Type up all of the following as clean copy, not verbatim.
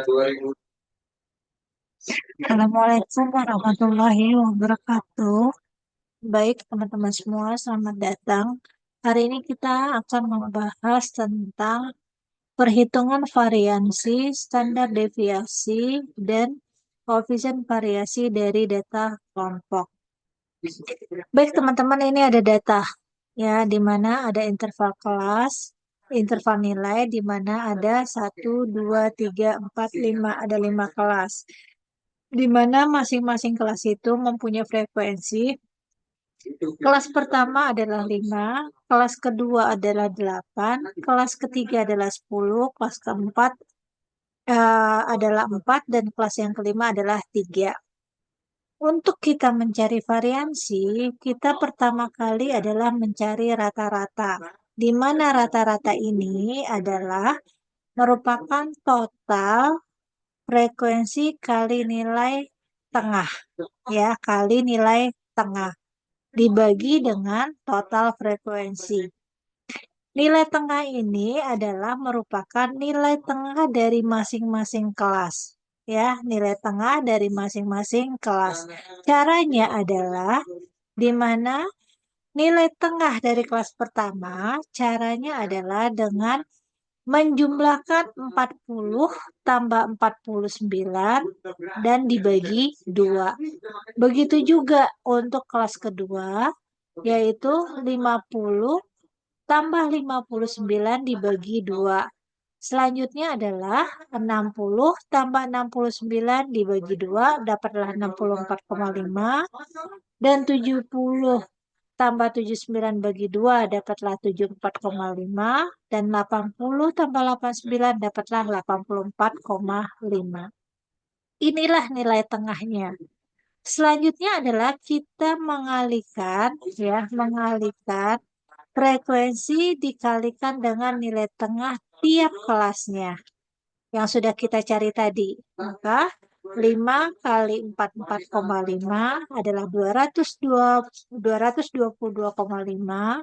Assalamualaikum warahmatullahi wabarakatuh. Baik, teman-teman semua, selamat datang. Hari ini kita akan membahas tentang perhitungan variansi, standar deviasi, dan koefisien variasi dari data kelompok. Baik, teman-teman, ini ada data ya, di mana ada interval kelas, interval nilai, di mana ada 1, 2, 3, 4, 5, ada 5 kelas. Di mana masing-masing kelas itu mempunyai frekuensi. Kelas pertama adalah 5, kelas kedua adalah 8, kelas ketiga adalah 10, kelas keempat adalah 4, dan kelas yang kelima adalah 3. Untuk kita mencari variansi, kita pertama kali adalah mencari rata-rata, di mana rata-rata ini adalah merupakan total frekuensi kali nilai tengah, ya, kali nilai tengah dibagi dengan total frekuensi. Nilai tengah ini adalah merupakan nilai tengah dari masing-masing kelas, ya, nilai tengah dari masing-masing kelas. Caranya adalah di mana nilai tengah dari kelas pertama, caranya adalah dengan menjumlahkan 40 tambah 49 dan dibagi 2. Begitu juga untuk kelas kedua, yaitu 50 tambah 59 dibagi 2. Selanjutnya adalah 60 tambah 69 dibagi 2, dapatlah 64,5. Dan 70 tambah 79 bagi 2 dapatlah 74,5, dan 80 tambah 89 dapatlah 84,5. Inilah nilai tengahnya. Selanjutnya adalah kita mengalihkan frekuensi dikalikan dengan nilai tengah tiap kelasnya yang sudah kita cari tadi. Maka 5 kali 44,5 adalah 222,5.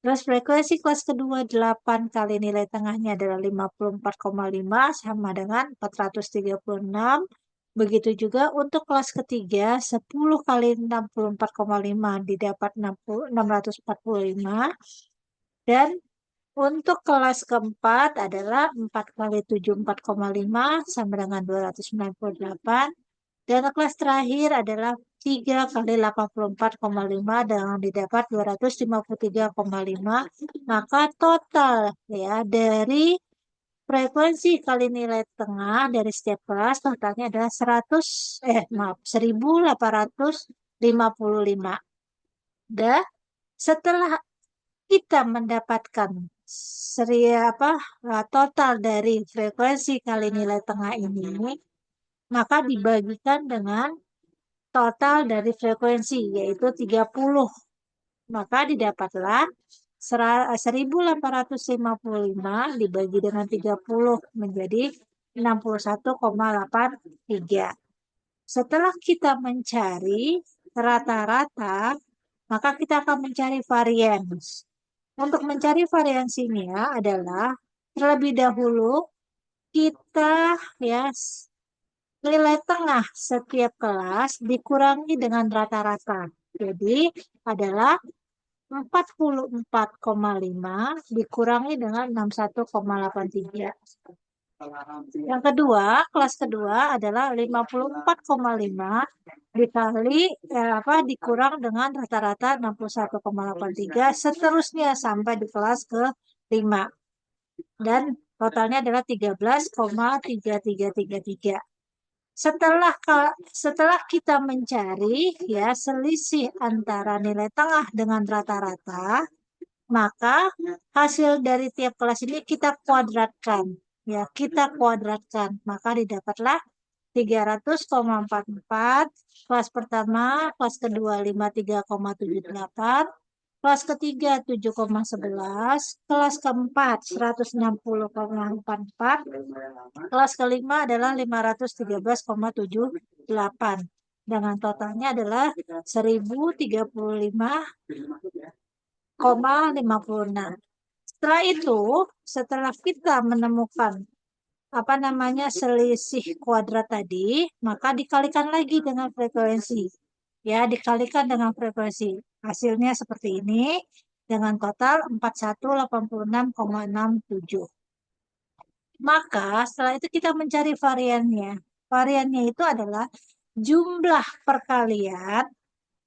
Terus frekuensi kelas kedua 8 kali nilai tengahnya adalah 54,5 sama dengan 436. Begitu juga untuk kelas ketiga 10 kali 64,5 didapat 645. Dan untuk kelas keempat adalah 4 kali 74,5 sama dengan 298. Dan kelas terakhir adalah 3 kali 84,5 dengan didapat 253,5. Maka total ya dari frekuensi kali nilai tengah dari setiap kelas totalnya adalah 1855. Dan setelah kita mendapatkan total dari frekuensi kali nilai tengah ini, maka dibagikan dengan total dari frekuensi, yaitu 30. Maka didapatlah 1855 dibagi dengan 30 menjadi 61,83. Setelah kita mencari rata-rata, maka kita akan mencari varians. Untuk mencari variansinya adalah terlebih dahulu kita nilai tengah setiap kelas dikurangi dengan rata-rata. Jadi adalah 44,5 dikurangi dengan 61,83. Yang kedua, kelas kedua adalah 54,5 dikali dikurang dengan rata-rata 61,83, seterusnya sampai di kelas ke-5. Dan totalnya adalah 13,3333. Setelah kita mencari selisih antara nilai tengah dengan rata-rata, maka hasil dari tiap kelas ini kita kuadratkan. Maka didapatlah 300,44. Kelas pertama, kelas kedua 53,78, kelas ketiga 7,11, kelas keempat 160,44, kelas kelima adalah 513,78. Dengan totalnya adalah 1035,56. Setelah itu, setelah kita menemukan apa namanya selisih kuadrat tadi, maka dikalikan lagi dengan frekuensi. Ya, dikalikan dengan frekuensi. Hasilnya seperti ini dengan total 4186,67. Maka setelah itu kita mencari variannya. Variannya itu adalah jumlah perkalian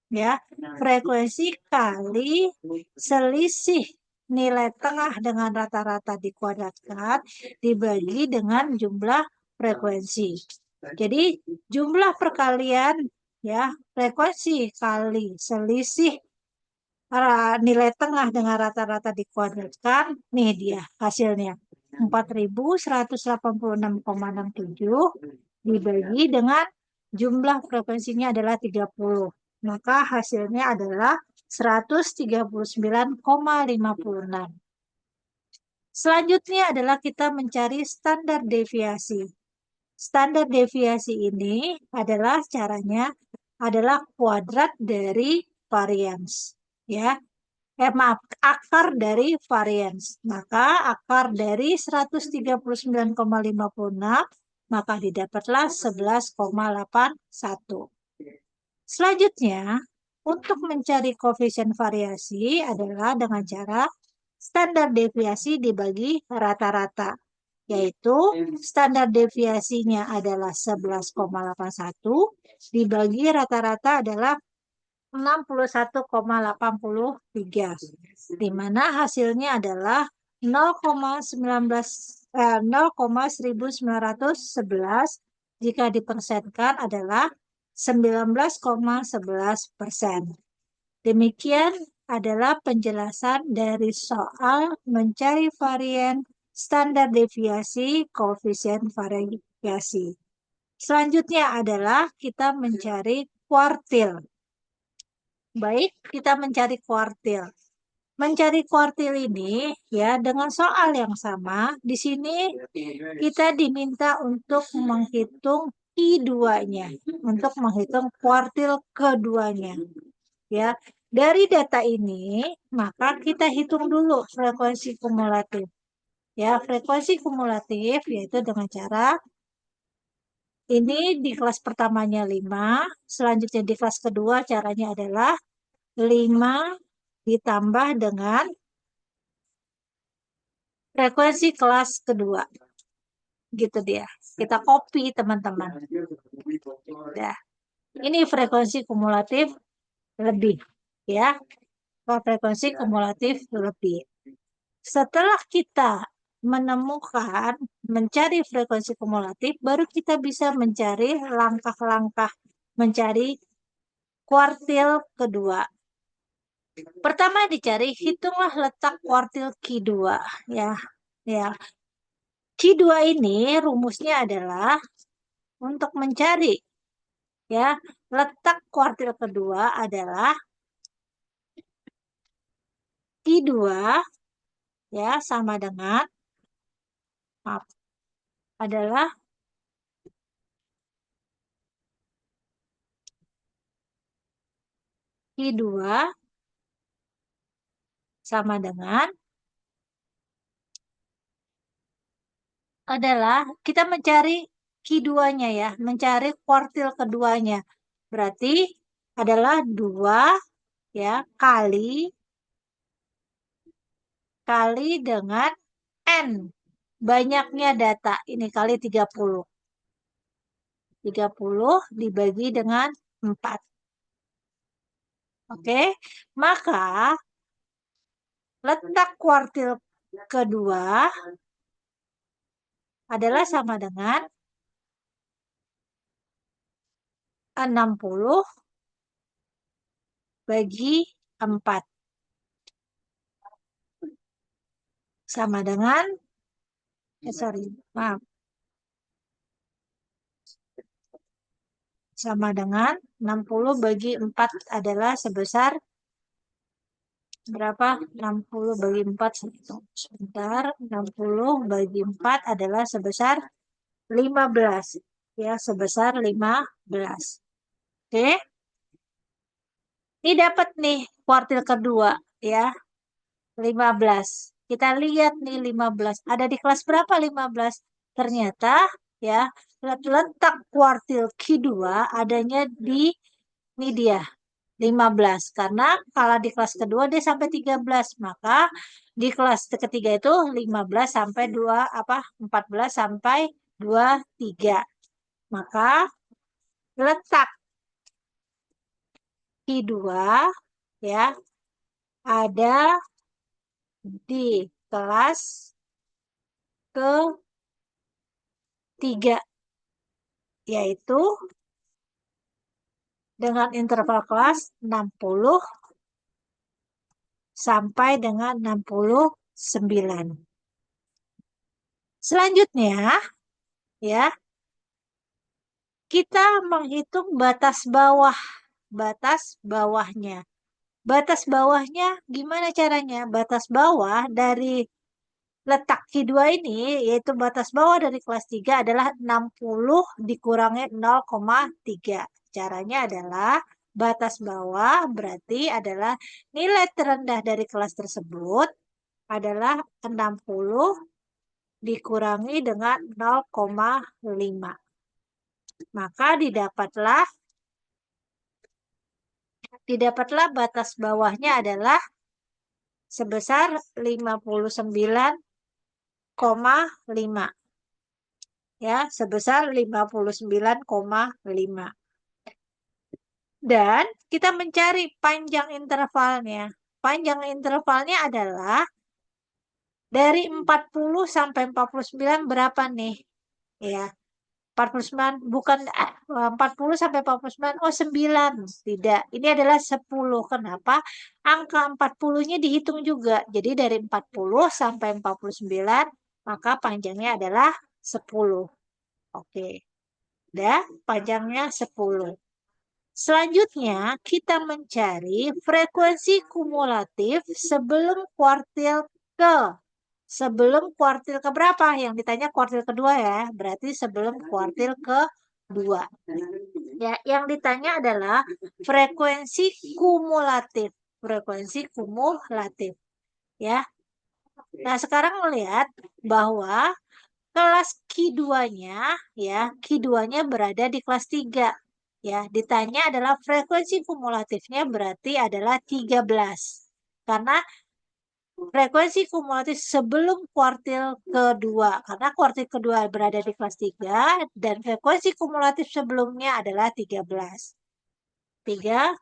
ya, frekuensi kali selisih nilai tengah dengan rata-rata dikuadratkan dibagi dengan jumlah frekuensi. Jadi jumlah perkalian ya, frekuensi kali selisih nilai tengah dengan rata-rata dikuadratkan, nih dia hasilnya. 4186,67 dibagi dengan jumlah frekuensinya adalah 30. Maka hasilnya adalah 139,56. Selanjutnya adalah kita mencari standar deviasi. Standar deviasi ini adalah caranya adalah kuadrat dari varians. Ya, maaf, akar dari varians. Maka akar dari 139,56 maka didapatlah 11,81. Selanjutnya, untuk mencari koefisien variasi adalah dengan cara standar deviasi dibagi rata-rata, yaitu standar deviasinya adalah 11,81 dibagi rata-rata adalah 61,83, di mana hasilnya adalah 0,1911 jika dipersenkan adalah 19,11%. Demikian adalah penjelasan dari soal mencari varian standar deviasi koefisien variasi. Selanjutnya adalah kita mencari kuartil. Baik, kita mencari kuartil. Mencari kuartil ini ya dengan soal yang sama. Di sini kita diminta untuk menghitung I2-nya, untuk menghitung kuartil keduanya. Ya, dari data ini maka kita hitung dulu frekuensi kumulatif. Ya, frekuensi kumulatif yaitu dengan cara ini di kelas pertamanya 5, selanjutnya di kelas kedua caranya adalah 5 ditambah dengan frekuensi kelas kedua. Gitu dia. Kita copy teman-teman. Nah, ini frekuensi kumulatif lebih. Ya, frekuensi kumulatif lebih. Setelah kita menemukan, mencari frekuensi kumulatif, baru kita bisa mencari langkah-langkah mencari kuartil kedua. Pertama dicari, hitunglah letak kuartil Q2 ya. Ya. Q2 ini rumusnya adalah untuk mencari ya letak kuartil kedua adalah Q2 ya sama dengan maaf, adalah Q2 sama dengan adalah kita mencari Q2-nya ya, mencari kuartil keduanya. Berarti adalah 2 ya kali dengan N. Banyaknya data, ini kali 30. 30 dibagi dengan 4. Oke, maka letak kuartil kedua adalah sama dengan 60 bagi 4. Sama dengan, maaf. Sama dengan 60 bagi 4 adalah sebesar berapa? 60 bagi 4 sebentar. 60 bagi 4 adalah sebesar 15. Ya, sebesar 15. Oke. Ini dapat nih kuartil kedua ya. 15. Kita lihat nih 15. Ada di kelas berapa 15? Ternyata ya letak kuartil Q2 adanya di ini dia 15 karena kalau di kelas kedua dia sampai 13 maka di kelas ketiga itu 15 sampai 2 apa 14 sampai 23 maka letak Q2 ya ada di kelas ketiga yaitu dengan interval kelas 60 sampai dengan 69. Selanjutnya, ya, kita menghitung batas bawah. Batas bawahnya. Batas bawahnya gimana caranya? Batas bawah dari letak Q2 ini, yaitu batas bawah dari kelas 3 adalah 60 dikurangi 0,3. Caranya adalah batas bawah berarti adalah nilai terendah dari kelas tersebut adalah 60 dikurangi dengan 0,5. Maka didapatlah batas bawahnya adalah sebesar 59,5. Ya, sebesar 59,5. Dan kita mencari panjang intervalnya. Panjang intervalnya adalah dari 40 sampai 49 berapa nih? Ya, 49 bukan 40 sampai 49. Oh, 9. Tidak. Ini adalah 10. Kenapa? Angka 40-nya dihitung juga. Jadi dari 40 sampai 49 maka panjangnya adalah 10. Oke. Udah, panjangnya 10. Selanjutnya, kita mencari frekuensi kumulatif sebelum kuartil ke berapa? Yang ditanya kuartil kedua ya, berarti sebelum kuartil kedua. Ya, yang ditanya adalah frekuensi kumulatif. Frekuensi kumulatif. Ya. Nah, sekarang melihat bahwa kelas Q2-nya ya, Q2-nya berada di kelas 3. Ya, ditanya adalah frekuensi kumulatifnya berarti adalah 13. Karena frekuensi kumulatif sebelum kuartil kedua. Karena kuartil kedua berada di kelas 3 dan frekuensi kumulatif sebelumnya adalah 13. 13.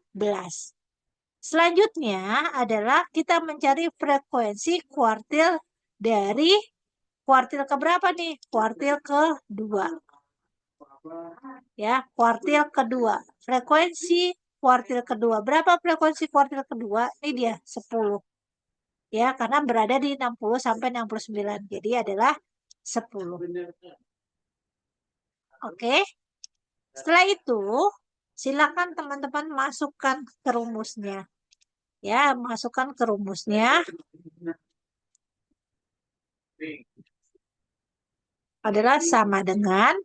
Selanjutnya adalah kita mencari frekuensi kuartil dari kuartil keberapa nih? Kuartil kedua. Ya, kuartil kedua. Frekuensi kuartil kedua. Berapa frekuensi kuartil kedua? Ini dia, 10. Ya, karena berada di 60 sampai 69. Jadi adalah 10. Oke. Setelah itu, silakan teman-teman masukkan ke rumusnya. Ya, masukkan ke rumusnya. Adalah sama dengan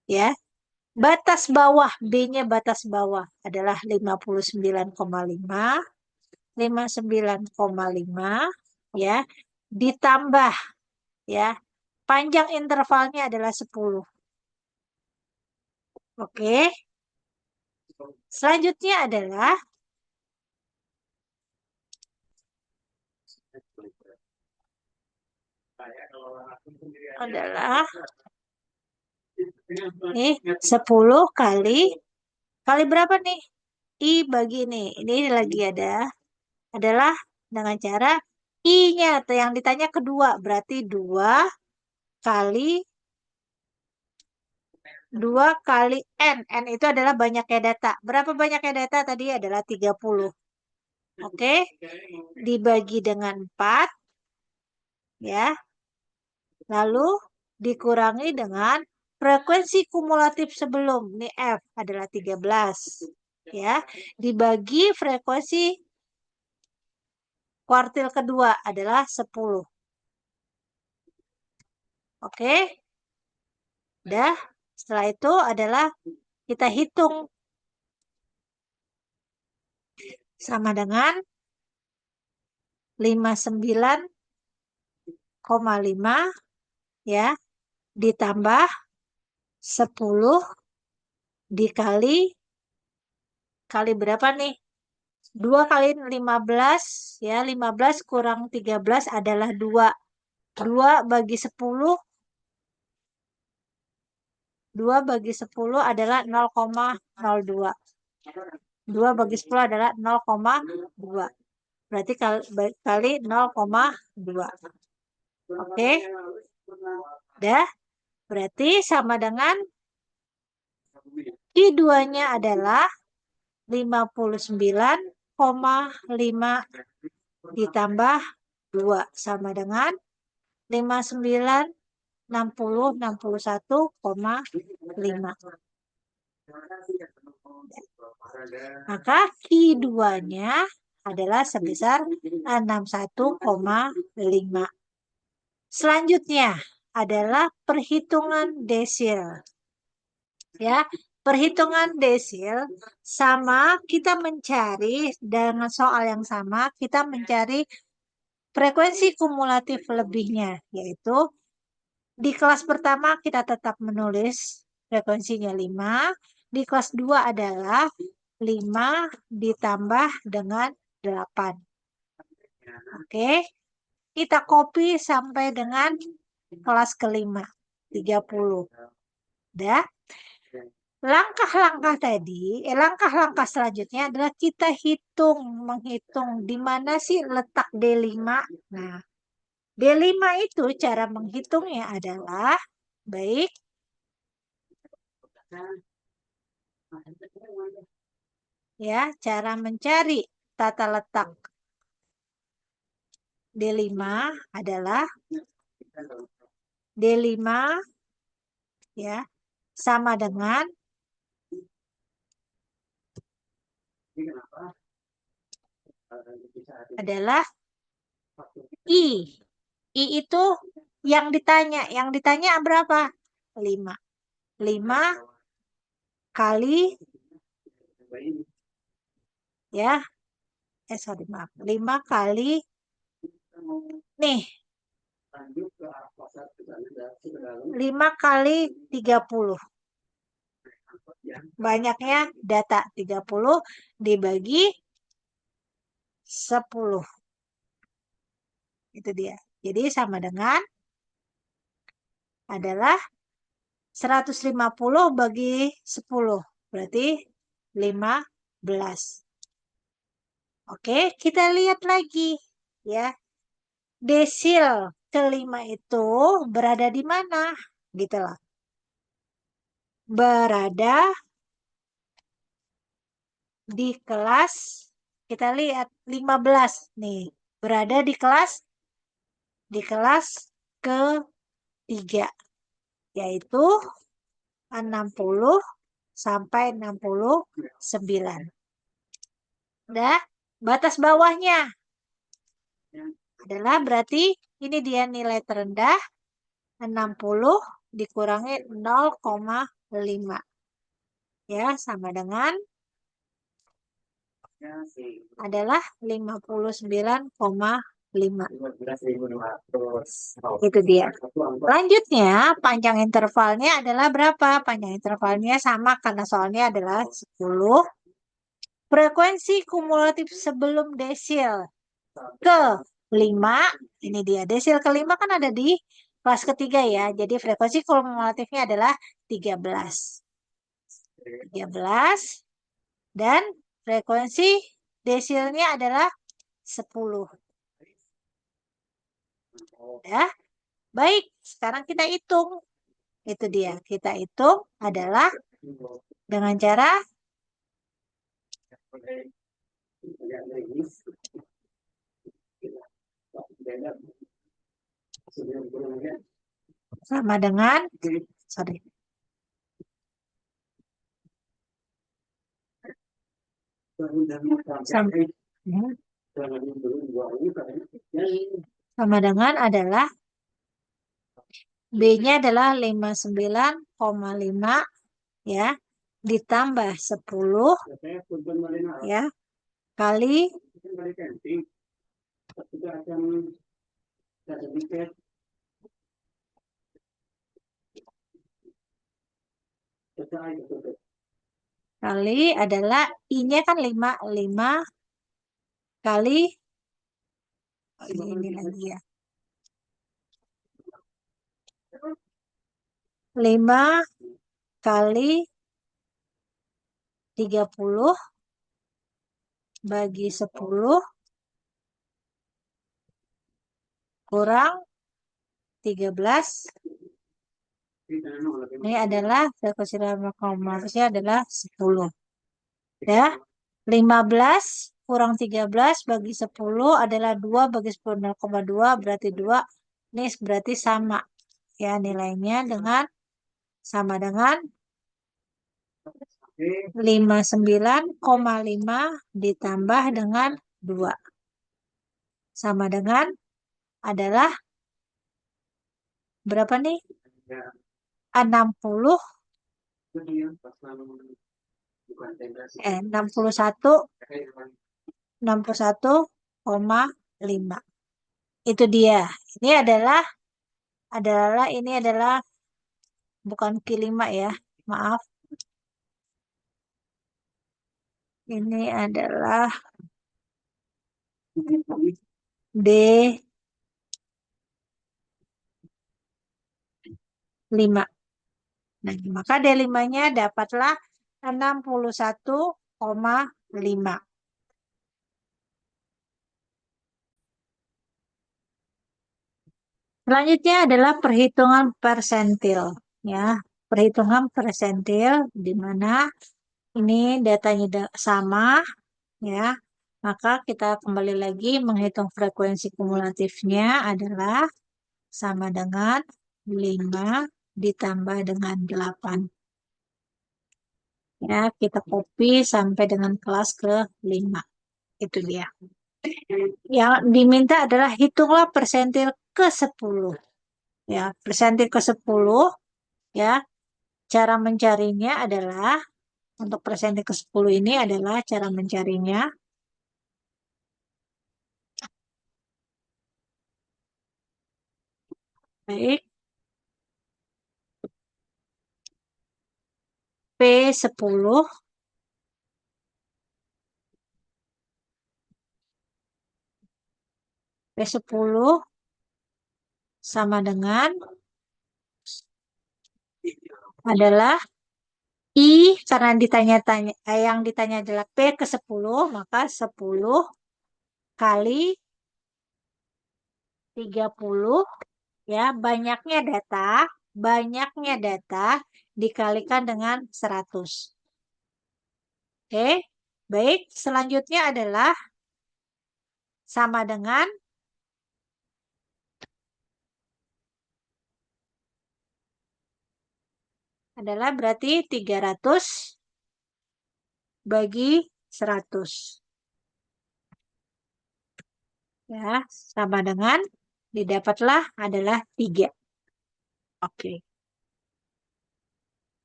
ya batas bawah, B-nya batas bawah adalah 59,5, 59,5 ya, ditambah ya, panjang intervalnya adalah 10. Oke. Selanjutnya adalah nih 10 kali berapa nih? I bagi ini. Ini lagi adalah dengan cara I-nya yang ditanya kedua berarti 2 kali N. N itu adalah banyaknya data. Berapa banyaknya data tadi adalah 30. Oke. Dibagi dengan 4 ya. Lalu dikurangi dengan frekuensi kumulatif sebelum. Ini F adalah 13. Ya. Dibagi frekuensi kuartil kedua adalah 10. Oke. Dah. Setelah itu adalah kita hitung sama dengan 59,5 ya ditambah 10 kali berapa nih? 2 kali 15 ya, 15 kurang 13 adalah 2. 2 bagi 10, 2 bagi 10 adalah 0,02. 2 bagi 10 adalah 0,2. Berarti kali 0,2. Oke. Dah. Berarti sama dengan Q2-nya adalah 59,5 ditambah 2 sama dengan 59, 60, 61,5. Maka Q2-nya adalah sebesar 61,5. Selanjutnya adalah perhitungan desil. Ya, perhitungan desil sama kita mencari dengan soal yang sama, kita mencari frekuensi kumulatif lebihnya, yaitu di kelas pertama kita tetap menulis frekuensinya 5, di kelas 2 adalah 5 ditambah dengan 8. Oke, kita copy sampai dengan kelas kelima, 30. Dah. Langkah-langkah selanjutnya adalah kita menghitung di mana sih letak D5. Nah, D5 itu cara menghitungnya adalah, baik, ya, cara mencari tata letak D5 adalah D5 ya sama dengan adalah I. I itu yang ditanya berapa? 5. 5 kali ya. Sorry, maaf. 5 kali nih. 5 kali 30. Banyaknya data 30 dibagi 10. Itu dia. Jadi sama dengan adalah 150 bagi 10. Berarti 15. Oke, kita lihat lagi ya. Desil kelima itu berada di mana? Gitu lah. Berada di kelas, kita lihat 15 nih. Berada di kelas ketiga, yaitu 60 sampai 69. Nah, batas bawahnya adalah berarti ini dia nilai terendah 60 dikurangi 0,5. Ya, sama dengan adalah 59,5. Itu dia. Lanjutnya, panjang intervalnya adalah berapa? Panjang intervalnya sama karena soalnya adalah 10. Frekuensi kumulatif sebelum desil ke-5. Ini dia. Desil ke-5 kan ada di kelas ketiga ya. Jadi frekuensi kumulatifnya adalah 13. 13. Dan frekuensi desilnya adalah 10. Ya. Baik, sekarang kita hitung. Itu dia. Kita hitung adalah dengan cara sama dengan sorry. Sama dengan adalah B-nya adalah 59,5 ya ditambah 10 ya kali Kali adalah I-nya kan 5. 5 kali, ini lagi ya. 5 kali 30 bagi 10 kurang 13. Ini adalah frekuensi harusnya adalah 10. Ya. 15 kurang 13 bagi 10 adalah 2 bagi 10 0,2 berarti 2. Ini berarti sama. Ya, nilainya sama dengan 59,5 ditambah dengan 2. Sama dengan adalah berapa nih? 60 61 61,5. Itu dia. Ini adalah bukan Q5 ya. Maaf. Ini adalah D5. Nah, maka D5-nya dapatlah 61,5. Selanjutnya adalah perhitungan persentil. Ya, perhitungan persentil di mana ini datanya sama, ya. Maka kita kembali lagi menghitung frekuensi kumulatifnya adalah sama dengan 5 ditambah dengan 8. Ya, kita copy sampai dengan kelas ke-5. Itu dia. Yang diminta adalah hitunglah persentil ke-10. Ya, persentil ke-10 ya. Cara mencarinya adalah untuk persentil ke-10 ini adalah cara mencarinya. Baik. P10 P10 sama dengan adalah I, karena ditanya-tanya yang ditanya adalah P ke-10, maka 10 kali 30 ya, banyaknya data dikalikan dengan 100. Oke. Baik, selanjutnya adalah sama dengan adalah berarti 300 bagi 100. Ya, sama dengan didapatlah adalah 3. Oke.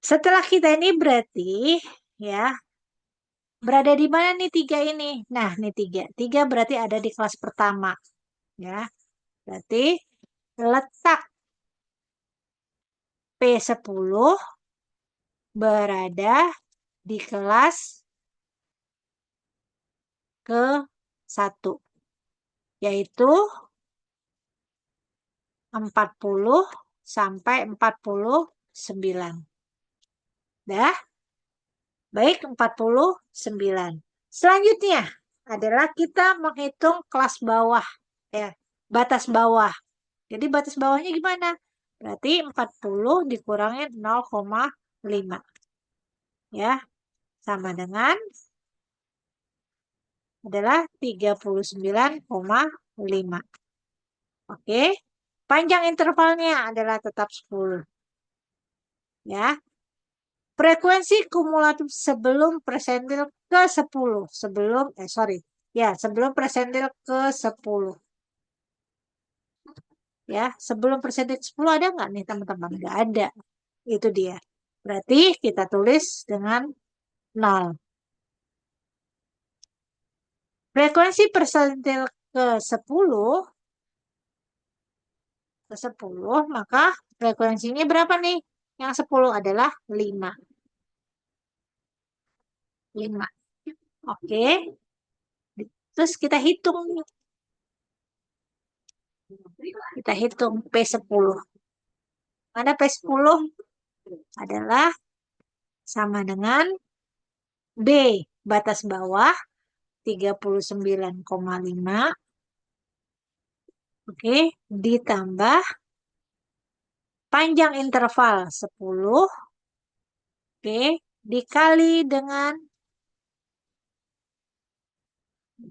Setelah kita ini berarti ya berada di mana nih 3 ini? Nah, nih 3. 3 berarti ada di kelas pertama. Ya. Berarti letak P10 berada di kelas ke-1, yaitu 40 sampai 49. Dah? Baik, 49. Selanjutnya adalah kita menghitung kelas bawah, ya, batas bawah. Jadi batas bawahnya gimana? Berarti 40 dikurangi 0,5. Ya, sama dengan adalah 39,5. Oke. Panjang intervalnya adalah tetap 10. Ya. Frekuensi kumulatif sebelum persentil ke-10. Sebelum persentil ke-10. Ya, sebelum persentil ke-10 ada nggak nih teman-teman? Nggak ada. Itu dia. Berarti kita tulis dengan 0. Frekuensi persentil ke-10 maka frekuensinya berapa nih? Yang 10 adalah 5. 5. Oke. Terus kita hitung. Kita hitung P10. Mana P10 adalah sama dengan B, batas bawah 39,5. Oke, ditambah panjang interval 10. Oke, dikali dengan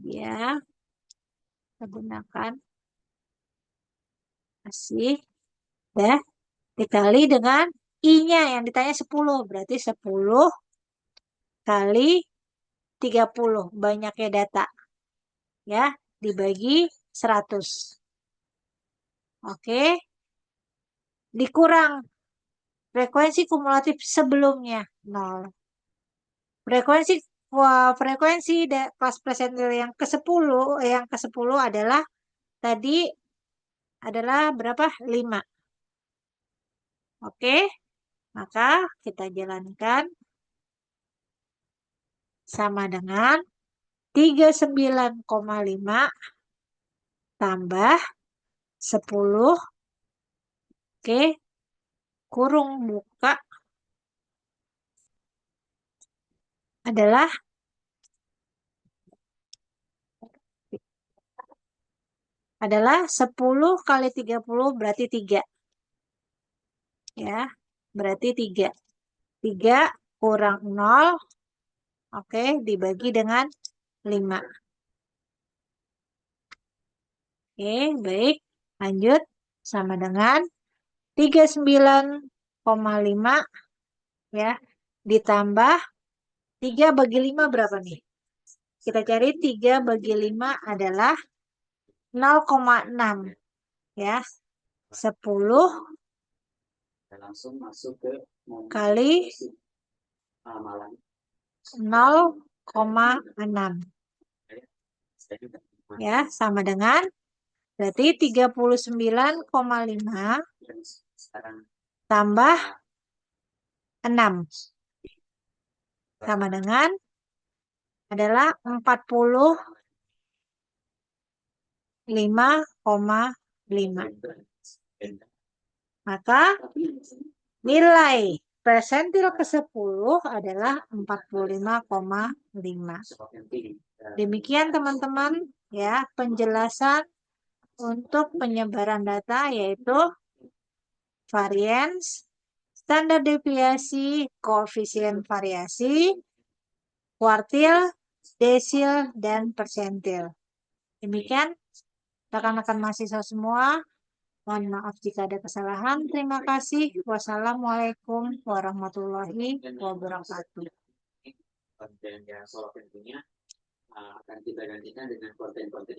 ya, kita gunakan masih ya, dikali dengan I-nya yang ditanya 10. Berarti 10 kali 30 banyaknya data. Ya, dibagi 100. Oke. Dikurang frekuensi kumulatif sebelumnya 0. Frekuensi kelas presentil yang ke-10 adalah tadi adalah berapa? 5. Oke. Maka kita jalankan sama dengan 39,5 tambah 10. Oke. Kurung buka adalah 10 kali 30 berarti 3. Ya, berarti 3. 3 kurang 0. Oke, dibagi dengan 5. Oke, baik. Lanjut. Sama dengan 39,5 ya. Ditambah 3 bagi 5 berapa nih? Kita cari 3 bagi 5 adalah 0,6 ya. 10 kali 0,6 ya, sama dengan berarti 39,5 tambah 6 sama dengan adalah 45,5. Maka nilai persentil ke-10 adalah 45,5. Demikian teman-teman ya penjelasan untuk penyebaran data yaitu variance, standar deviasi, koefisien variasi, kuartil, desil, dan persentil. Demikian rekan-rekan mahasiswa semua. Mohon maaf jika ada kesalahan. Terima kasih. Wassalamualaikum warahmatullahi wabarakatuh. Konten yang soal tentunya akan kita gantikan dengan konten-konten